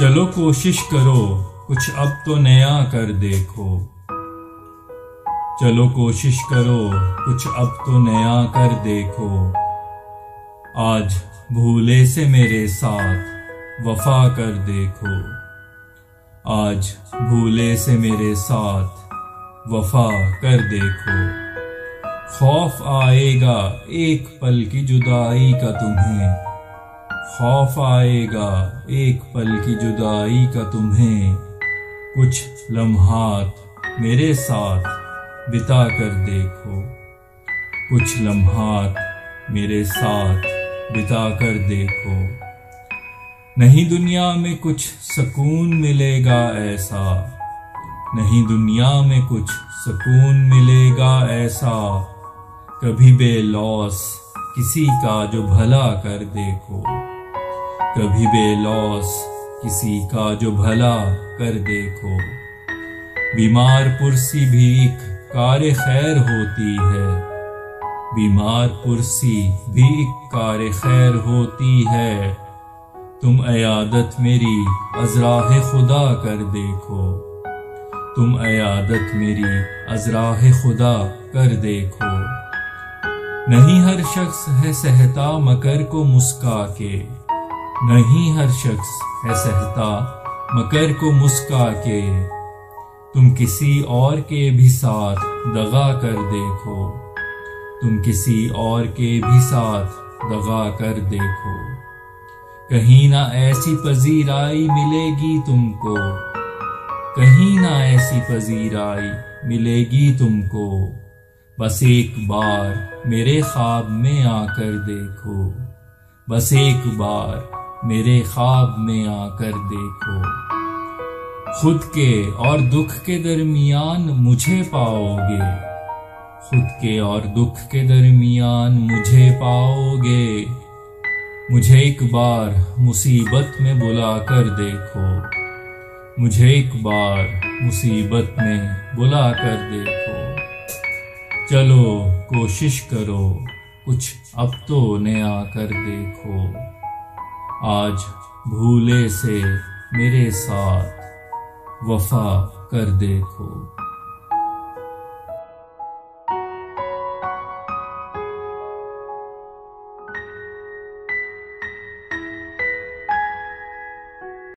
चलो कोशिश करो कुछ अब तो नया कर देखो। चलो कोशिश करो कुछ अब तो नया कर देखो। आज भूले से मेरे साथ वफा कर देखो। आज भूले से मेरे साथ वफा कर देखो। खौफ आएगा एक पल की जुदाई का तुम्हें। खौफ आएगा एक पल की जुदाई का तुम्हें। कुछ लम्हात मेरे साथ बिता कर देखो। कुछ लम्हात मेरे साथ बिता कर देखो। नहीं दुनिया में कुछ सुकून मिलेगा ऐसा। नहीं दुनिया में कुछ सुकून मिलेगा ऐसा। कभी बेलौस किसी का जो भला कर देखो। कभी बेलौस किसी का जो भला कर देखो। बीमार पुरसी भी एक कारे खैर होती है। बीमार पुरसी भी एक कारे खैर होती है। तुम अयादत मेरी अज़राह खुदा कर देखो। तुम अयादत मेरी अज़राह खुदा कर देखो। नहीं हर शख्स है सहता मकर को मुस्का के। नहीं हर शख्स है सहता मकर को मुस्का के। तुम किसी और के भी साथ दगा कर देखो। तुम किसी और के भी साथ दगा कर देखो। कहीं ना ऐसी पजीराई मिलेगी तुमको। कहीं ना ऐसी पजीराई मिलेगी तुमको। बस एक बार मेरे ख्वाब में आकर देखो। बस एक बार मेरे ख्वाब में आकर देखो। खुद के और दुख के दरमियान मुझे पाओगे। खुद के और दुख के दरमियान मुझे पाओगे। मुझे एक बार मुसीबत में बुला कर देखो। मुझे एक बार मुसीबत में बुला कर देखो। चलो कोशिश करो कुछ अब तो नया कर देखो। आज भूले से मेरे साथ वफा कर देखो।